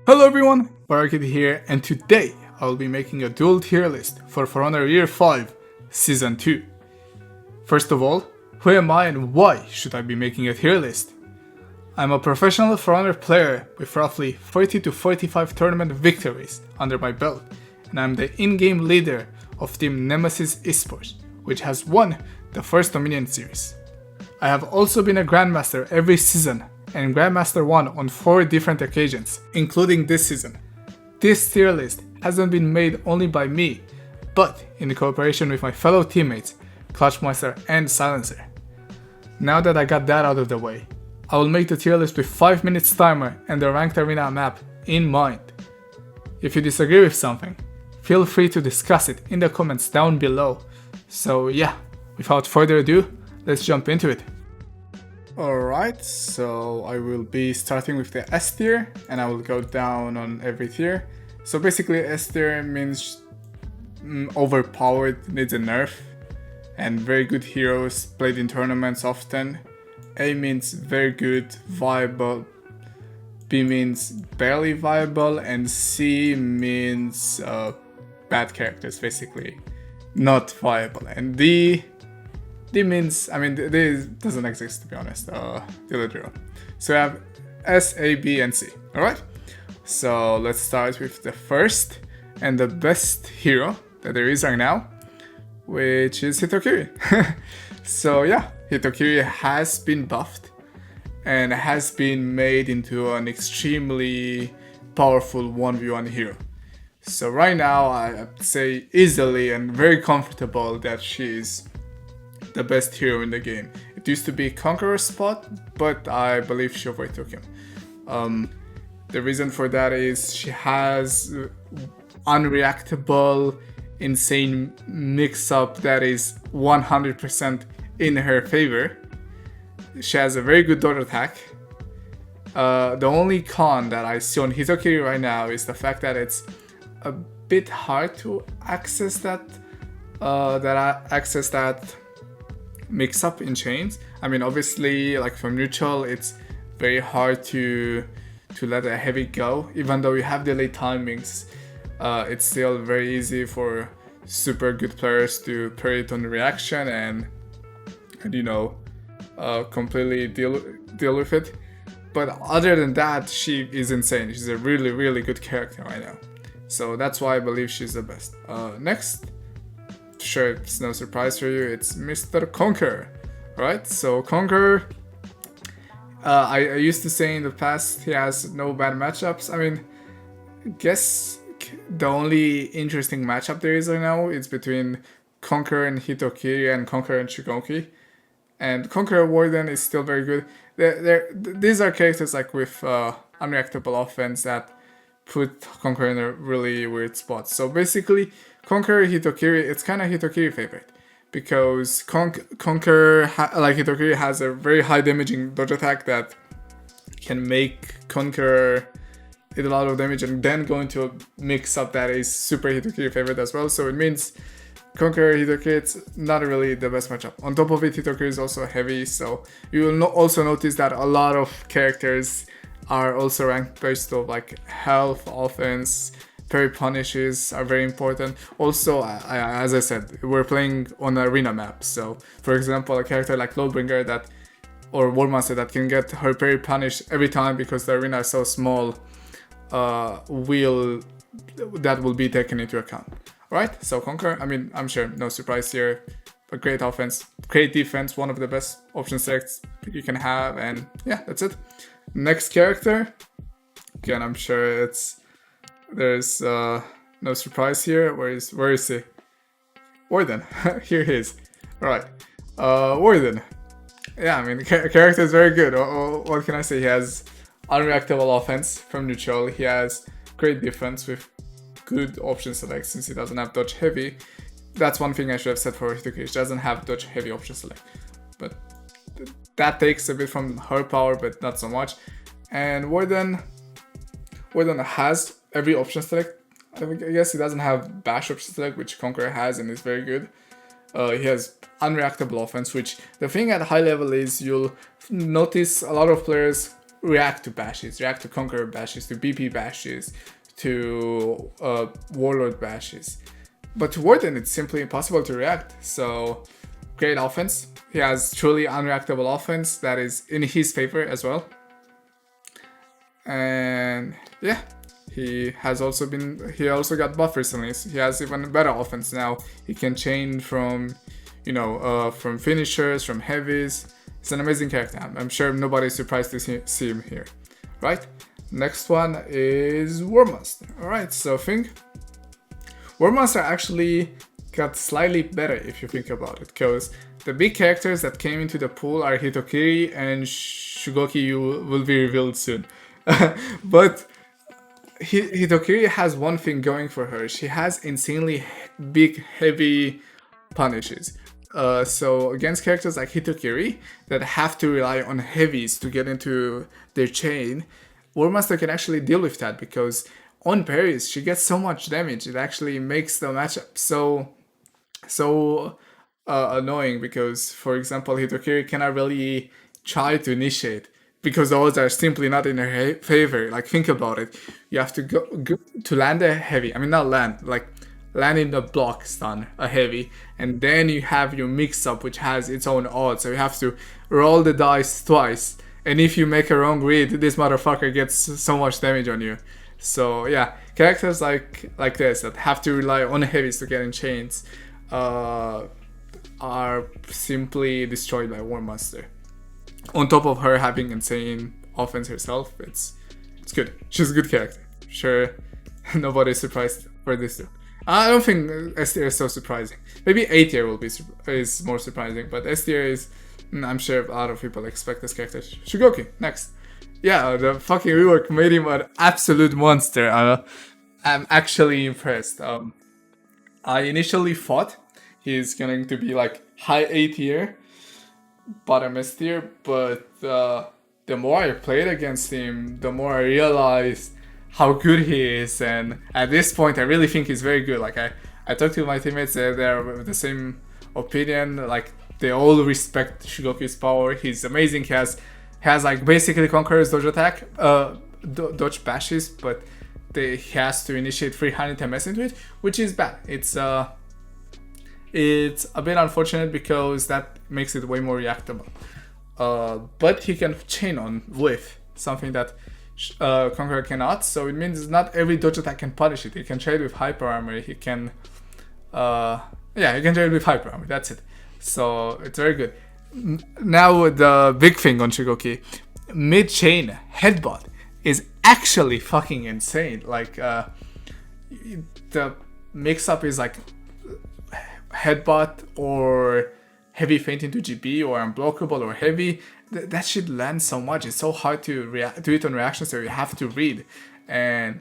Hello everyone, Berserker here, and today I will be making a duel tier list for Honor Year 5 Season 2. First of all, who am I and why should I be making a tier list? I'm a professional For Honor player with roughly 40 to 45 tournament victories under my belt, and I'm the in-game leader of Team Nemesis Esports, which has won the first Dominion series. I have also been a Grandmaster every season and Grandmaster 1 on 4 different occasions, including this season. This tier list hasn't been made only by me, but in cooperation with my fellow teammates, Clutchmeister and Silencer. Now that I got that out of the way, I will make the tier list with 5 minutes timer and the ranked arena map in mind. If you disagree with something, feel free to discuss it in the comments down below. So yeah, without further ado, let's jump into it. Alright, so I will be starting with the S tier and I will go down on every tier. So basically S tier means overpowered, needs a nerf, and very good heroes, played in tournaments often. A means very good, viable, B means barely viable, and C means bad characters, basically not viable. And D means, D doesn't exist, to be honest, Gladiator. So we have S, A, B, and C, alright? So let's start with the first and the best hero that there is right now, which is Hitokiri. So yeah, Hitokiri has been buffed and has been made into an extremely powerful 1v1 hero. So right now, I'd say easily and very comfortable that she's the best hero in the game. It used to be Conqueror's spot, but I believe she overtook him. The reason for that is she has unreactable, insane mix-up that is 100% in her favor. She has a very good dodge attack. The only con that I see on Hitokiri right now is the fact that it's a bit hard to access that mix up in chains. I mean, obviously, like from neutral, it's very hard to let a heavy go. Even though you have delay timings, it's still very easy for super good players to parry it on reaction and completely deal with it. But other than that, she is insane. She's a really, really good character right now. So that's why I believe she's the best. Next, sure, it's no surprise for you, it's Mr. Conqueror, right? So Conqueror, I used to say in the past he has no bad matchups. I mean, I guess the only interesting matchup there is right now is between Conqueror and Hitokiri and Conqueror and Shugoki. And Conqueror Warden is still very good. These are characters like with unreactable offense that put Conqueror in a really weird spot. So basically, Conqueror Hitokiri, it's kind of Hitokiri favorite because Conqueror like Hitokiri has a very high damaging dodge attack that can make Conqueror hit a lot of damage and then go into a mix up that is super Hitokiri favorite as well. So it means Conqueror Hitokiri, it's not really the best matchup. On top of it, Hitokiri is also heavy, so you will also notice that a lot of characters are also ranked based on like health, offense, parry punishes are very important. Also, as I said, we're playing on an arena map. So, for example, a character like Lawbringer or Warmaster that can get her parry punished every time because the arena is so small, will be taken into account. Alright, so Conqueror, I'm sure no surprise here. A great offense, great defense, one of the best option selects you can have, and yeah, that's it. Next character, again, I'm sure there's no surprise here. Where is he? Warden. Here he is. Alright, Warden. Yeah, character is very good. What can I say? He has unreactable offense from neutral. He has great defense with good option select since he doesn't have dodge heavy. That's one thing I should have said for Hitokiri. She doesn't have dodge heavy option select, but that takes a bit from her power, but not so much. And Warden has every option select. I guess he doesn't have bash option select, which Conqueror has and is very good. He has unreactable offense, which the thing at high level is you'll notice a lot of players react to bashes, react to conqueror bashes, to BP bashes, to warlord bashes. But to Warden, it's simply impossible to react. So great offense. He has truly unreactable offense that is in his favor as well. And yeah, he also got buffed recently. So he has even better offense now. He can chain from, from finishers, from heavies. It's an amazing character. I'm sure nobody's surprised to see him here, right? Next one is War Master. Alright, so War Master actually got slightly better if you think about it, because the big characters that came into the pool are Hitokiri and Shugoki, will be revealed soon. But Hitokiri has one thing going for her. She has insanely big, heavy punishes. So against characters like Hitokiri that have to rely on heavies to get into their chain, War Master can actually deal with that, because on parries she gets so much damage. It actually makes the matchup so annoying, because, for example, Hitokiri cannot really try to initiate because those are simply not in her favor. Like, think about it. You have to go to land a heavy. I mean, not land, like land in the block stun, a heavy, and then you have your mix-up, which has its own odds. So you have to roll the dice twice, and if you make a wrong read, this motherfucker gets so much damage on you. So yeah, characters like this that have to rely on heavies to get in chains are simply destroyed by War Master. On top of her having insane offense herself, it's good. She's a good character. Sure, nobody's surprised for this too. I don't think S tier is so surprising. Maybe A tier is more surprising, but S tier is, I'm sure a lot of people expect this character. Shugoki, next. Yeah, the fucking rework made him an absolute monster. I'm actually impressed. I initially thought he's going to be like high A tier, bottom S tier, but the more I played against him, the more I realized how good he is, and at this point I really think he's very good. Like, I talked to my teammates, they're with the same opinion. Like, they all respect Shugoki's power. He's amazing. He has like basically Conqueror's dodge attack, dodge bashes, but he has to initiate 300 MS into it, which is bad. It's a bit unfortunate because that makes it way more reactable. But he can chain on with something that Conqueror cannot, so it means not every dodge attack can punish it. He can trade with hyper armor. He can trade with hyper armor. That's it. So it's very good. Now the big thing on Shugoki, mid chain headbutt is actually fucking insane. Like, the mix up is like headbutt or heavy feint into GB or unblockable or heavy. That shit lands so much. It's so hard to do it on reaction, so you have to read. And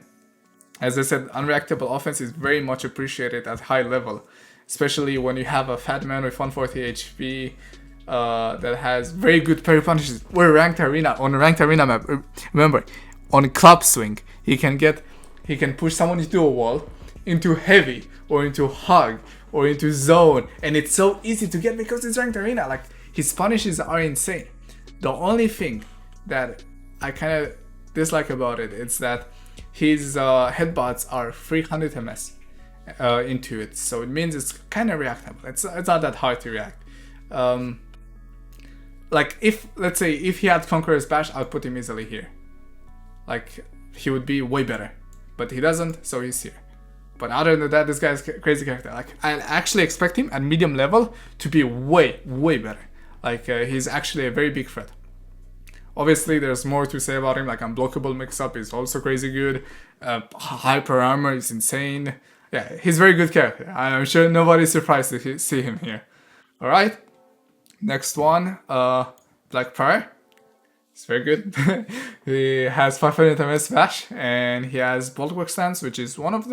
as I said, unreactable offense is very much appreciated at high level, especially when you have a fat man with 140 HP that has very good parry punishes. We're ranked arena on a ranked arena map. Remember, on club swing, he can push someone into a wall, into heavy, or into hug, or into zone, and it's so easy to get because it's ranked arena. Like, his punishes are insane. The only thing that I kind of dislike about it is that his headbutts are 300 MS into it, so it means it's kind of reactable. It's not that hard to react. Like, let's say if he had Conqueror's Bash, I'd put him easily here. Like, he would be way better, but he doesn't, so he's here. But other than that, this guy's a crazy character. Like, I actually expect him at medium level to be way, way better. Like, he's actually a very big threat. Obviously, there's more to say about him. Like, unblockable mix-up is also crazy good. Hyper armor is insane. Yeah, he's a very good character. I'm sure nobody's surprised to see him here. Alright, next one, Black Fire. It's very good. He has 500 MS Bash, and he has Bulwark Stance, which is one of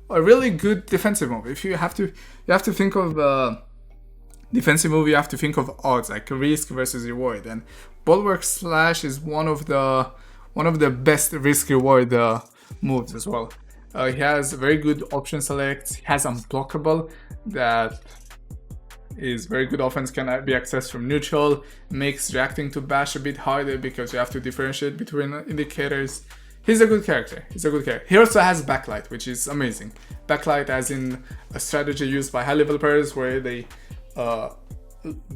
a really good defensive move. If you have to think of defensive move, you have to think of odds, like risk versus reward, and Bulwark Slash is one of the best risk reward moves as well. He has very good option selects. He has unblockable that His very good offense can be accessed from neutral, makes reacting to bash a bit harder because you have to differentiate between indicators. He's a good character. He's a good character. He also has backlight, which is amazing. Backlight as in a strategy used by high level players where they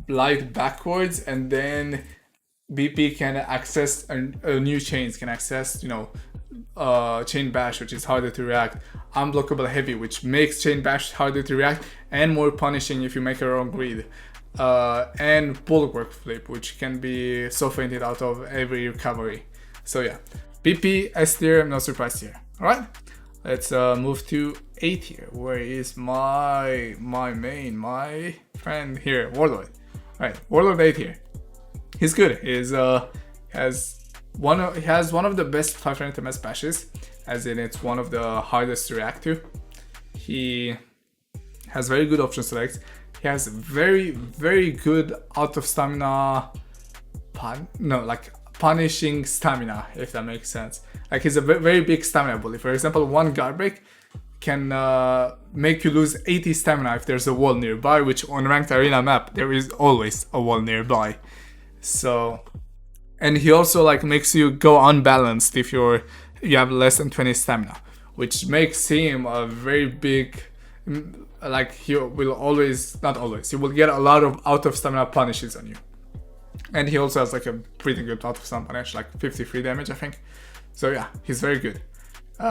light backwards and then BP can access new chains, can access, chain bash, which is harder to react, unblockable heavy, which makes chain bash harder to react and more punishing if you make a wrong read, and bulwark flip, which can be so fainted out of every recovery. So yeah, BP S tier, no surprise here. All right, let's move to A tier. Where is my friend here, Warlord? All right, Warlord A tier. He's good. He has one of the best 500 ms bashes, as in it's one of the hardest to react to. He has very good option selects. He has very good out of stamina, punishing stamina, if that makes sense. Like he's a very big stamina bully. For example, one guard break can make you lose 80 stamina if there's a wall nearby, which on ranked arena map there is always a wall nearby. So, and he also makes you go unbalanced if you have less than 20 stamina, which makes him a very big, he will always, not always, he will get a lot of out of stamina punishes on you. And he also has a pretty good out of stamina punish, 53 damage I think. So yeah, he's very good. He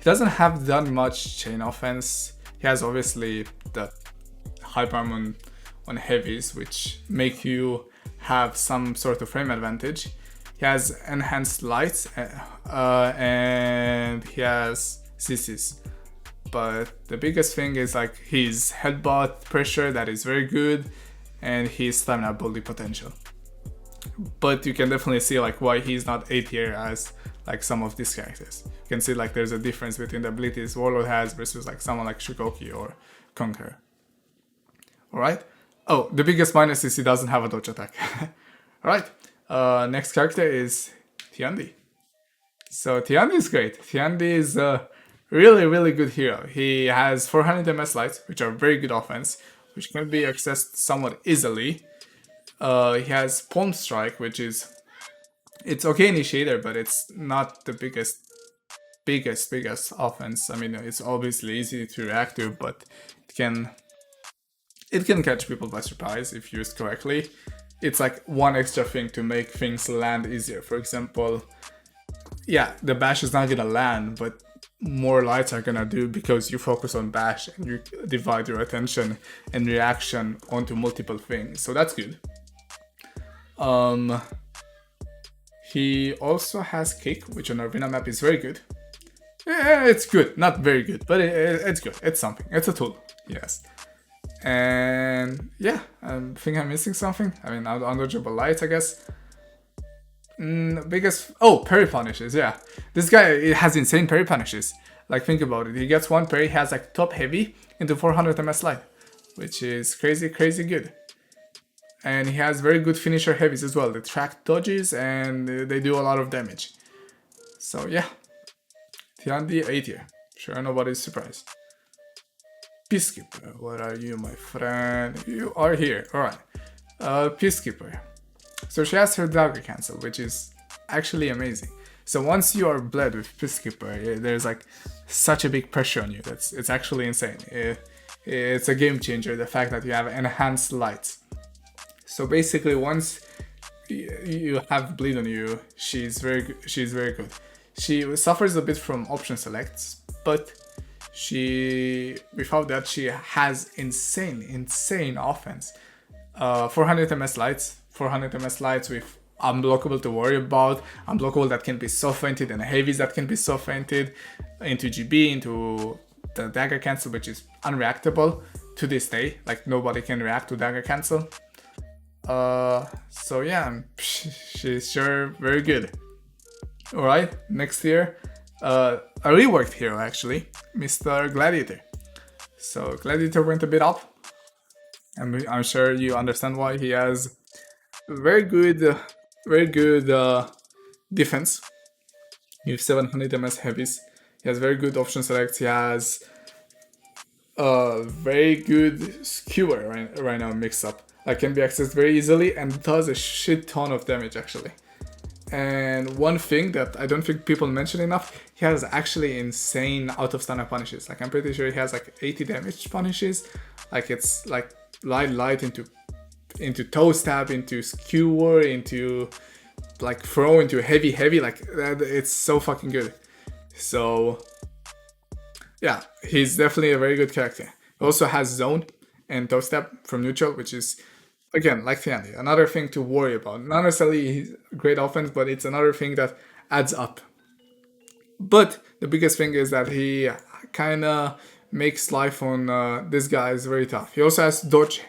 doesn't have that much chain offense. He has obviously the hyper armor on heavies, which make you have some sort of frame advantage. He has enhanced lights and he has CCs. But the biggest thing is his headbutt pressure, that is very good, and his stamina bully potential. But you can definitely see why he's not A tier as some of these characters. You can see there's a difference between the abilities Warlord has versus someone like Shugoki or Conqueror. Alright? Oh, the biggest minus is he doesn't have a dodge attack. Alright, next character is Tiandi. So Tiandi is great. Tiandi is a really good hero. He has 400 ms lights, which are very good offense, which can be accessed somewhat easily. He has Palm Strike, which is, it's okay initiator, but it's not the biggest offense. I mean, it's obviously easy to react to, but it can catch people by surprise if used correctly. It's one extra thing to make things land easier. For example, yeah, the bash is not gonna land, but more lights are gonna do because you focus on bash and you divide your attention and reaction onto multiple things. So that's good. He also has kick, which on arena map is very good. Yeah, it's good, not very good, but it's good. It's something. It's a tool. Yes. And yeah, I think I'm missing something. I mean, undodgeable lights, I guess. Parry punishes, yeah. This guy has insane parry punishes. Think about it. He gets one parry, has top heavy into 400 ms light, which is crazy good. And he has very good finisher heavies as well. They track dodges and they do a lot of damage. So yeah, Tiandi A tier. Sure, nobody's surprised. Peacekeeper, what are you, my friend? You are here, alright. Peacekeeper. So she has her dagger cancel, which is actually amazing. So once you are bled with Peacekeeper, there's such a big pressure on you. It's actually insane. It's a game changer, the fact that you have enhanced lights. So basically, once you have bleed on you, she's very good. She suffers a bit from option selects, but without that, she has insane offense. 400 ms lights with unblockable to worry about, unblockable that can be soft fainted, and heavies that can be soft fainted, into GB, into the dagger cancel, which is unreactable to this day. Nobody can react to dagger cancel. So yeah, she's sure very good. Alright, next here, a reworked hero actually, Mr. Gladiator. So Gladiator went a bit up, and I'm sure you understand why. He has very good defense. He has 700 ms heavies. He has very good option selects. He has very good skewer right now mix up. Like can be accessed very easily and does a shit ton of damage actually. And one thing that I don't think people mention enough, he has actually insane out of stunner punishes. Like I'm pretty sure he has like 80 damage punishes. Like it's like light into toe stab, into skewer, into like throw, into heavy. Like it's so fucking good. So yeah, he's definitely a very good character. He also has zone and toe stab from neutral, which is again, like Tiandi, another thing to worry about. Not necessarily great offense, but it's another thing that adds up. But the biggest thing is that he kind of makes life on this guy is very tough. He also has dodge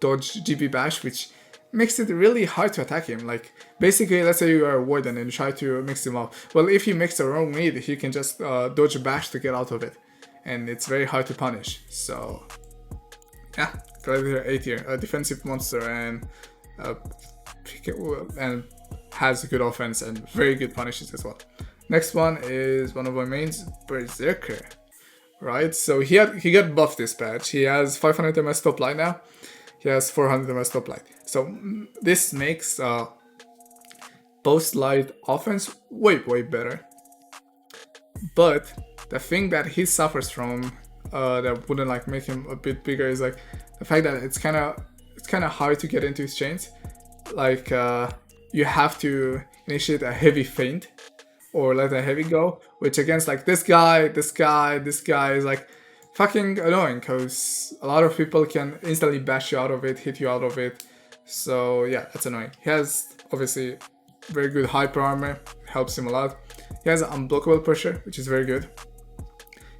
GP bash, which makes it really hard to attack him. Like basically, let's say you are a warden and you try to mix him up. Well, if he makes the wrong read, he can just dodge bash to get out of it, and it's very hard to punish. So yeah, Gladiator A tier, a defensive monster, and has good offense and very good punishes as well. Next one is one of my mains, Berserker. Right, so he got buffed this patch. He has 500 MS top light now. He has 400 MS top light. So this makes post light offense way better. But the thing that he suffers from that wouldn't like make him a bit bigger is like the fact that it's kind of hard to get into his chains. Like you have to initiate a heavy feint or let a heavy go, which against like this guy is like fucking annoying because a lot of people can instantly bash you out of it, hit you out of it. So yeah, that's annoying. He has obviously very good hyper armor, helps him a lot. He has an unblockable pressure, which is very good.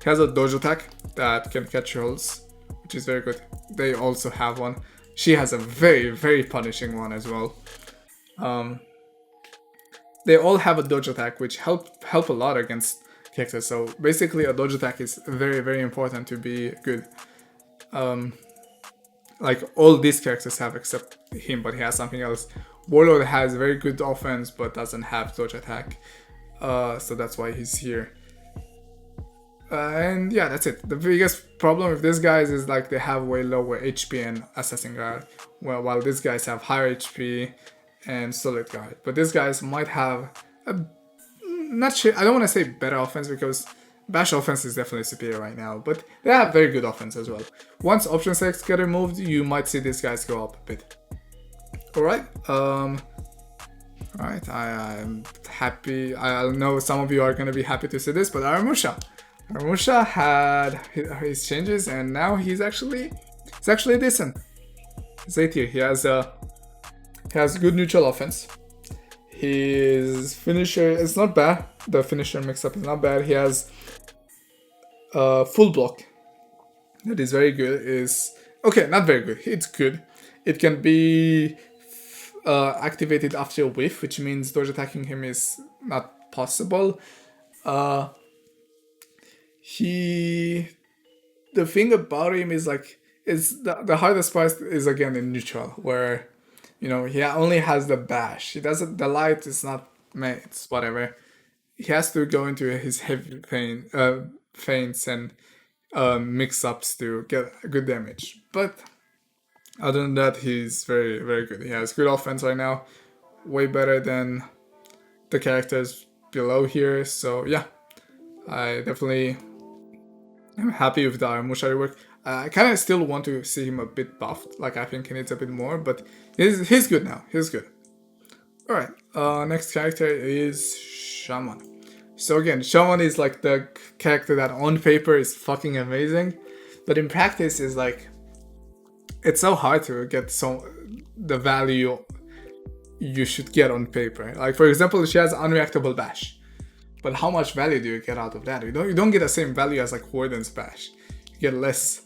He has a dodge attack that can catch rolls, which is very good. They also have one. She has a very punishing one as well. They all have a dodge attack, which help a lot against characters. So basically, a dodge attack is very important to be good. Like all these characters have except him, but he has something else. Warlord has very good offense, but doesn't have dodge attack. So that's why he's here. And yeah, that's it. The biggest problem with these guys is like they have way lower HP and Assassin Guard, while these guys have higher HP and Solid Guard. But these guys might have a not sure. I don't want to say better offense because Bash offense is definitely superior right now, but they have very good offense as well. Once option selects get removed, you might see these guys go up a bit. Alright, alright, I'm happy. I know some of you are going to be happy to see this, but Aramusha had his changes and now he's actually decent. He's A tier. He has good neutral offense. His finisher is not bad. The finisher mix-up is not bad. He has full block. That is very good. Is okay, not very good. It's good. It can be activated after a whiff, which means dodge attacking him is not possible. The thing about him is like the hardest part is again in neutral, where you know he only has the bash. He doesn't. The light is not it's whatever. He has to go into his heavy feints and mix-ups to get good damage. But other than that, he's very good. He has good offense right now, way better than the characters below here. So yeah, I definitely am happy with the Aramusha rework. I kind of still want to see him a bit buffed. Like I think he needs a bit more, but he's good now. He's good. All right. Next character is Shaman. So again, Shaman is like the character that on paper is fucking amazing, but in practice is like it's so hard to get the value you should get on paper. Like for example, she has unreactable bash, but how much value do you get out of that? You don't get the same value as like Warden's bash. You get less.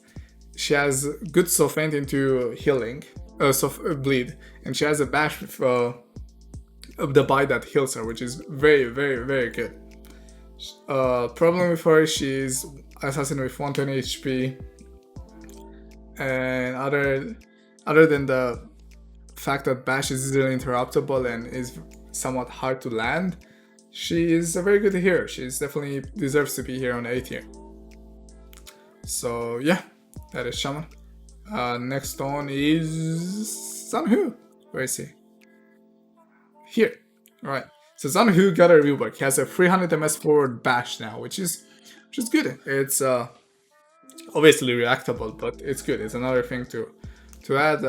She has good soul feint into healing, bleed, and she has a bash with the bite that heals her, which is very good. Problem with her, she's assassin with 120 HP, and other than the fact that bash is easily interruptible and is somewhat hard to land, she is a very good hero. She's definitely deserves to be here on A tier. So yeah, That is Shaman. Next on is Zanhu. Where is he? Here. Alright. So Zanhu got a rework. He has a 300 ms forward bash now, which is good. It's obviously reactable, but it's good. It's another thing to add.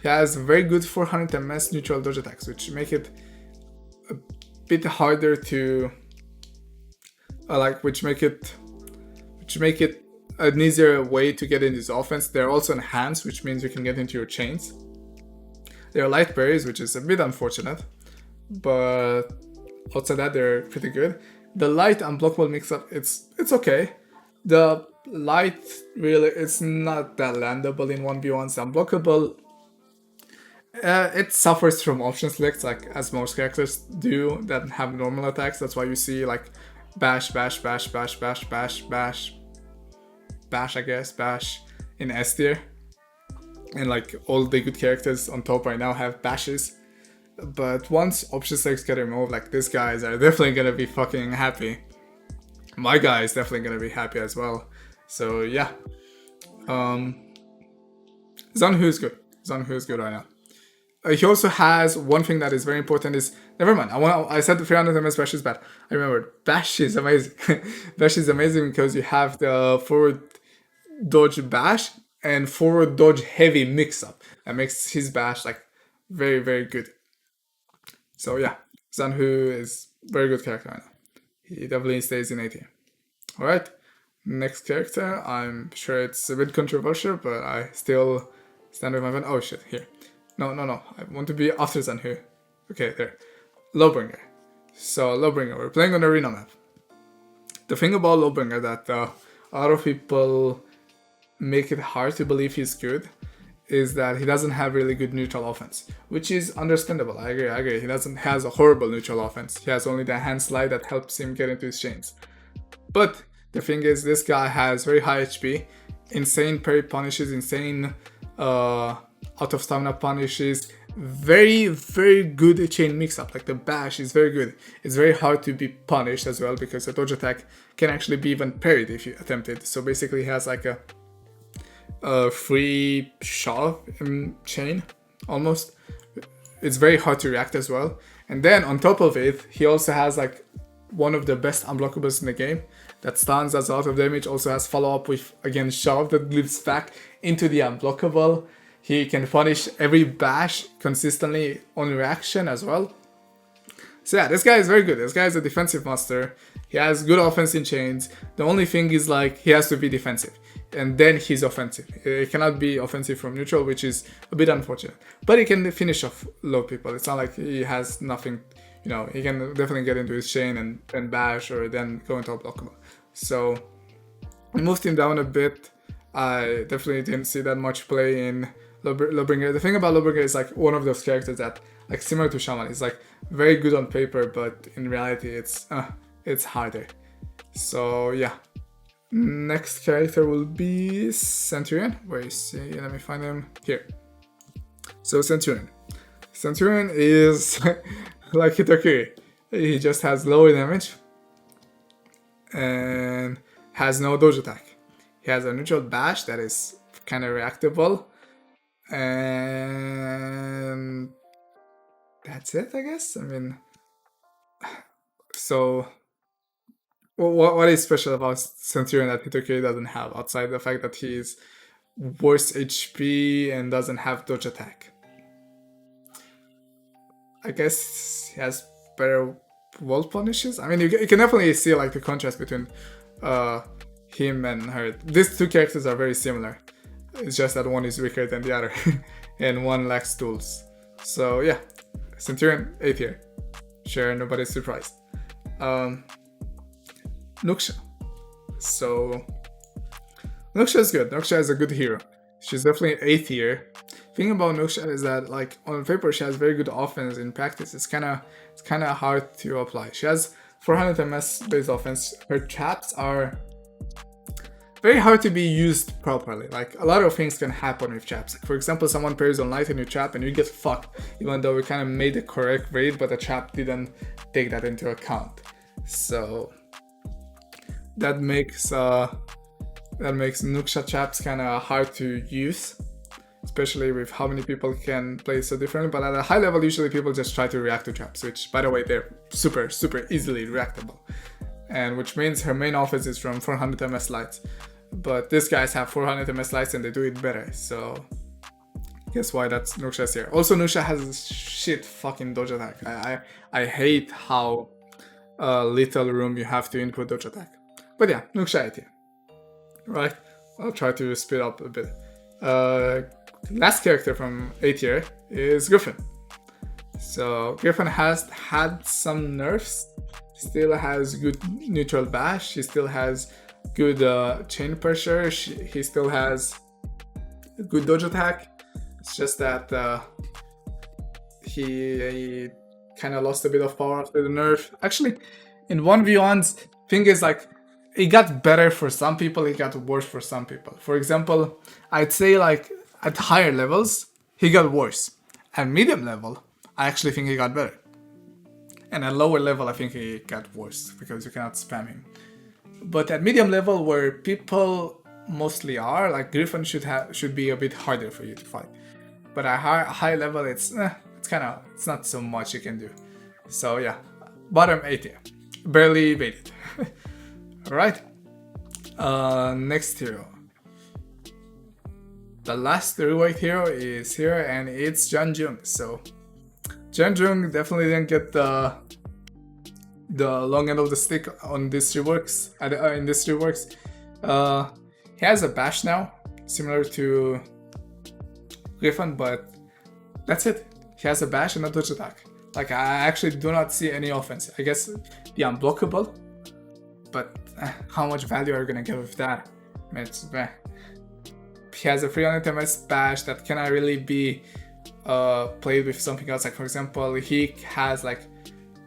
He has very good 400 ms neutral dodge attacks, which make it a bit harder to which make it an easier way to get into his offense. They're also enhanced, which means you can get into your chains. They're light berries, which is a bit unfortunate, but outside that they're pretty good. The light unblockable mix-up, it's okay. The light really, it's not that landable in 1v1s. Unblockable, it suffers from option selects, like as most characters do that have normal attacks. That's why you see like bash, bash, bash, bash, bash, bash, bash, bash, I guess, bash in S tier. And like all the good characters on top right now have bashes. But once option selects get removed, like these guys are definitely gonna be fucking happy. My guy is definitely gonna be happy as well. So yeah. Zanhu is good. Zanhu is good right now. He also has one thing that is very important is, never mind, I said the 300 ms bash is bad. I remembered, bash is amazing. Bash is amazing because you have the forward dodge bash and forward dodge heavy mix up. That makes his bash like very, very good. So yeah, Zanhu is very good character right now. He definitely stays in A tier. Alright, next character, I'm sure it's a bit controversial, but I still stand with my pen. Oh shit, here. No, I want to be after Zanhu. Okay, there. Lawbringer. So, Lawbringer, we're playing on arena map. The thing about Lawbringer that a lot of people make it hard to believe he's good is that he doesn't have really good neutral offense, which is understandable. I agree. He has a horrible neutral offense. He has only the hand slide that helps him get into his chains. But the thing is, this guy has very high HP, insane parry punishes, insane out of stamina punishes, very, very good chain mix-up. Like the bash is very good. It's very hard to be punished as well because the dodge attack can actually be even parried if you attempt it. So basically he has like a free shove chain almost. It's very hard to react as well. And then on top of it, he also has like one of the best unblockables in the game that stuns, does a lot of damage, also has follow-up with, again, shove that lives back into the unblockable. He can punish every bash consistently on reaction as well. So yeah, this guy is very good. This guy is a defensive master. He has good offense in chains. The only thing is like he has to be defensive. And then he's offensive. He cannot be offensive from neutral, which is a bit unfortunate. But he can finish off low people. It's not like he has nothing, you know, he can definitely get into his chain and then bash or then go into a blockable. So I moved him down a bit. I definitely didn't see that much play in Lawbringer. The thing about Lawbringer is like one of those characters that, like similar to Shaman, is like very good on paper, but in reality it's harder. So yeah. Next character will be Centurion. Where is he? Let me find him here. So Centurion. Centurion is like Hitokiri. He just has lower damage and has no dodge attack. He has a neutral bash that is kind of reactable, and that's it, I guess. I mean, so what is special about Centurion that Hitokiri doesn't have, outside the fact that he is worse HP and doesn't have dodge attack? I guess he has better wall punishes. I mean, you can definitely see like the contrast between him and her. These two characters are very similar. It's just that one is weaker than the other and one lacks tools. So yeah, Centurion A tier. Sure, nobody's surprised. Nuxia. So Nuxia is good. Nuxia is a good hero. She's definitely A tier. Thing about Nuxia is that like on paper she has very good offense. In practice it's kind of hard to apply. She has 400 ms base offense. Her traps are very hard to be used properly. Like a lot of things can happen with traps. Like, for example, someone parries on light in your trap and you get fucked, even though we kind of made the correct read, but the trap didn't take that into account. So that makes That makes Nuxia traps kind of hard to use, especially with how many people can play so differently. But at a high level, usually people just try to react to traps, which, by the way, they're super easily reactable. And which means her main offense is from 400 ms lights. But these guys have 400 ms lights and they do it better, so guess why that's Nuxia's here. Also, Nuxia has a shit fucking dodge attack. I hate how little room you have to input dodge attack. But yeah, Nuxia 8 here. Right, I'll try to speed up a bit. Last character from A tier is Gryphon. So Gryphon has had some nerfs, still has good neutral bash, he still has good chain pressure, he still has good dodge attack. It's just that he kind of lost a bit of power after the nerf. Actually, in 1v1s, thing is like, it got better for some people, it got worse for some people. For example, I'd say like at higher levels, he got worse. At medium level, I actually think he got better. And at lower level, I think he got worse because you cannot spam him. But at medium level, where people mostly are, like Gryphon should be a bit harder for you to fight. But at high level, it's not so much you can do. So yeah, bottom 8 here, barely made it. Alright, next hero. The last heavyweight hero is here, and it's Jung. So Jung definitely didn't get the long end of the stick on this reworks. In this reworks, he has a bash now, similar to Gryphon, but that's it. He has a bash and a dodge attack. Like, I actually do not see any offense. I guess the unblockable, but how much value are you gonna get with that? I mean, he has a 300 ms bash that cannot really be played with something else. Like, for example, he has like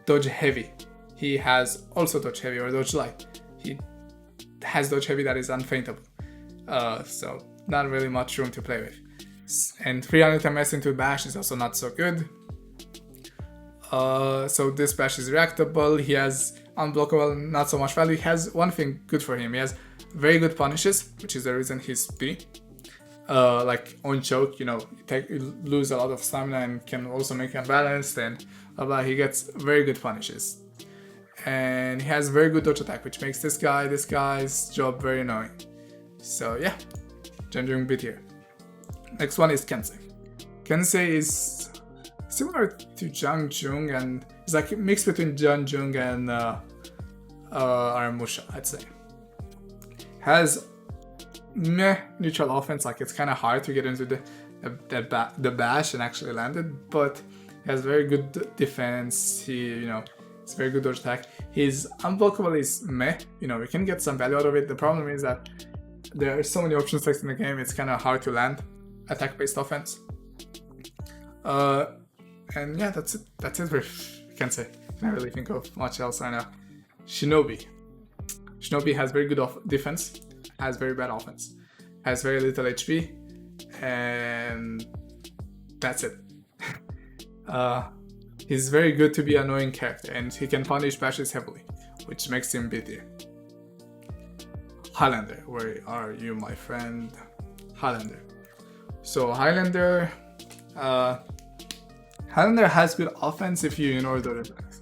dodge heavy. He has also dodge heavy or dodge light. He has dodge heavy that is unfaintable. So not really much room to play with. And 300 ms into bash is also not so good. So this bash is reactable. He has unblockable, not so much value. He has one thing good for him. He has very good punishes, which is the reason he's P. Like on choke, you lose a lot of stamina and can also make unbalanced and blah blah. He gets very good punishes. And he has very good dodge attack, which makes this guy's job very annoying. So yeah, Jung B tier. Next one is Kensei. Kensei is similar to Jung and it's like a mix between Jung and Aramusha, I'd say. Has meh neutral offense, like it's kind of hard to get into the bash and actually land it, but he has very good defense. It's very good dodge attack. His unblockable is meh. We can get some value out of it. The problem is that there are so many options selected in the game. It's kind of hard to land attack-based offense. And yeah, that's it for Kensei. Can't really think of much else right now. Shinobi has very good defense, has very bad offense, has very little HP, and that's it. He's very good to be an annoying character, and he can punish bashes heavily, which makes him B tier. Highlander, where are you, my friend? Highlander. So Highlander has good offense if you ignore the attacks,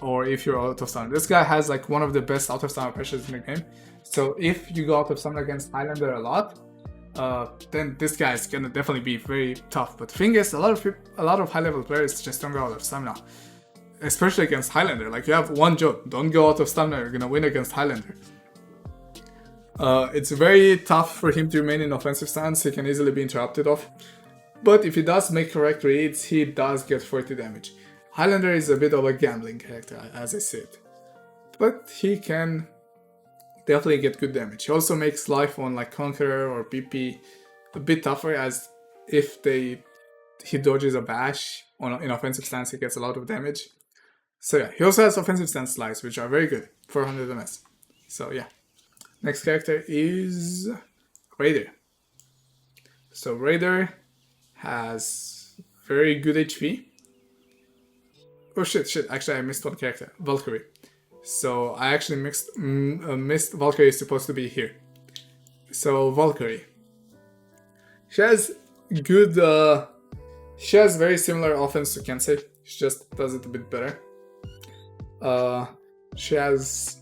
or if you're out of stamina. This guy has like one of the best out of stamina pressures in the game. So if you go out of stamina against Highlander a lot, then this guy is gonna definitely be very tough. But the thing is, a lot of high level players just don't go out of stamina, especially against Highlander. Like, you have one job: don't go out of stamina. You're gonna win against Highlander. It's very tough for him to remain in offensive stance. He can easily be interrupted off. But if he does make correct reads, he does get 40 damage. Highlander is a bit of a gambling character, as I said, but he can definitely get good damage. He also makes life on like Conqueror or PP a bit tougher, as if he dodges a bash in offensive stance, he gets a lot of damage. So yeah, he also has offensive stance slides, which are very good, 400 ms. So yeah. Next character is Raider. So Raider has very good HP. Oh shit, actually I missed one character, Valkyrie. So I actually missed Valkyrie is supposed to be here. So Valkyrie. She has good, she has very similar offense to Kensei. She just does it a bit better. She has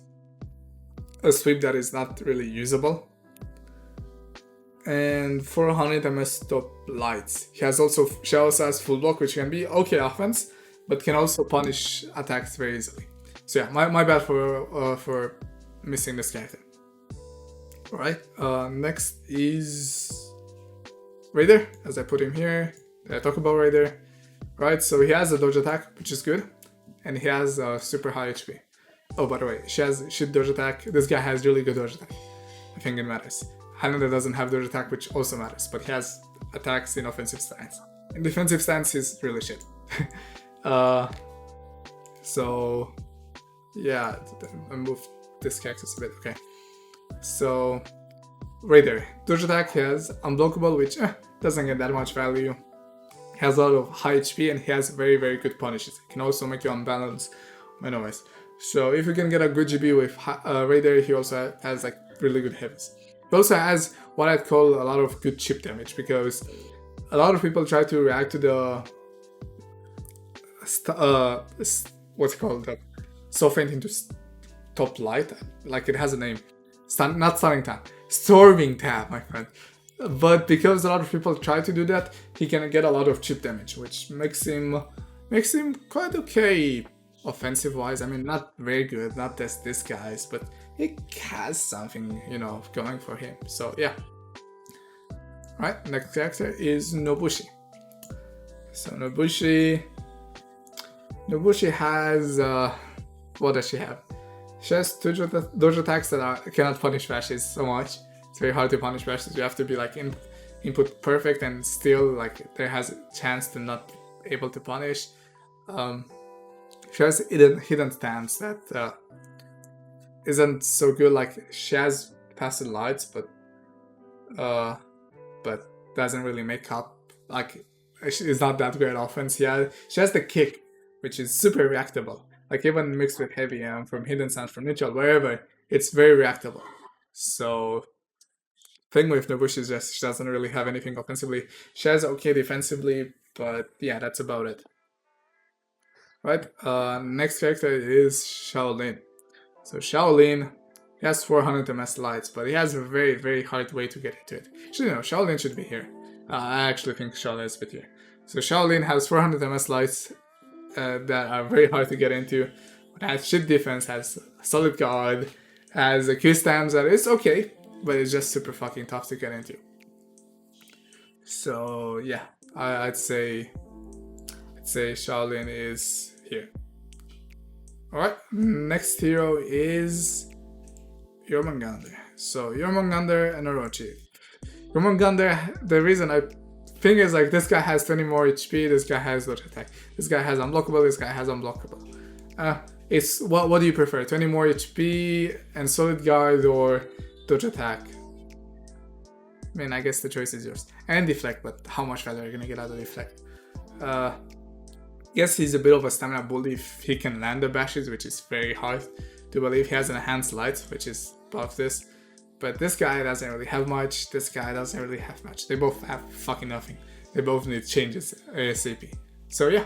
a sweep that is not really usable. And 400 MS top lights. She also has full block, which can be okay offense, but can also punish attacks very easily. So yeah, my bad for missing this character. Alright, next is Raider, as I put him here. Did I talk about Raider? Right, so he has a dodge attack, which is good, and he has super high HP. Oh, by the way, she has shit dodge attack. This guy has really good dodge attack. I think it matters. Highlander doesn't have dodge attack, which also matters, but he has attacks in offensive stance. In defensive stance, he's really shit. So yeah, I moved this cactus a bit. Okay, so Raider dodge attack has unblockable, which doesn't get that much value. He has a lot of high HP and he has very good punishes. It can also make you unbalanced anyways. So if you can get a good GB with Raider, he also has like really good heavies. He also has what I'd call a lot of good chip damage, because a lot of people try to react to the what's it called, so faint into top light, like it has a name. Not stunning tab, storming tab, my friend. But because a lot of people try to do that, he can get a lot of chip damage, which makes him quite okay offensive wise. I mean, not very good, not as this guy's, but he has something, you know, going for him. So yeah. Alright, next character is Nobushi. So Nobushi has what does she have? She has dodge attacks that cannot punish bashes so much. It's very hard to punish bashes. You have to be like input perfect, and still like there has a chance to not be able to punish. She has hidden stance that isn't so good. Like she has passive lights, but doesn't really make up. Like it's not that great offense. Yeah, she has the kick, which is super reactable. Like even mixed with heavy from hidden stance, from neutral, wherever, it's very reactable. So thing with Nobushi is just she doesn't really have anything offensively. She has okay defensively, but yeah, that's about it. Right, next character is Shaolin. So Shaolin, he has 400 MS lights, but he has a very hard way to get into it. Actually, no, Shaolin should be here. I actually think Shaolin is a bit here. So Shaolin has 400 MS lights that are very hard to get into. It has shit defense, has solid guard, has a Q stamps that is okay, but it's just super fucking tough to get into. So yeah, I'd say Shaolin is here. Alright, next hero is Jormungandr. So Jormungandr and Orochi. Jormungandr, the reason I think is like this guy has 20 more HP, this guy has dodge attack, this guy has unblockable, this guy has unblockable. It's what do you prefer? 20 more HP and solid guard or dodge attack? I mean, I guess the choice is yours. And deflect, but how much value are you gonna get out of deflect? Yes, he's a bit of a stamina bully if he can land the bashes, which is very hard to believe. He has an enhanced light, which is above this. But this guy doesn't really have much, this guy doesn't really have much. They both have fucking nothing. They both need changes ASAP. So yeah.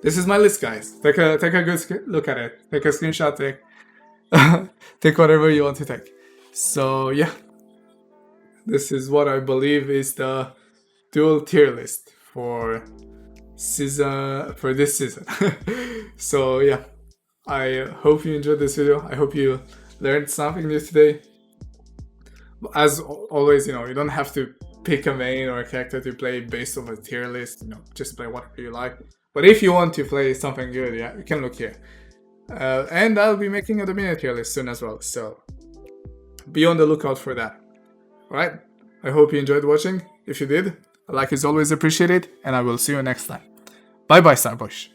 This is my list, guys. Take a good look at it. Take a screenshot, take whatever you want to take. So yeah. This is what I believe is the Duel tier list for this season. So yeah, I hope you enjoyed this video. I hope you learned something new today. As always, you know, you don't have to pick a main or a character to play based on a tier list. You know, just play whatever you like. But if you want to play something good, yeah, you can look here. And I'll be making a Dominion tier list soon as well, so be on the lookout for that. Alright, I hope you enjoyed watching. If you did, a like is always appreciated, and I will see you next time. Bye bye, Starbush.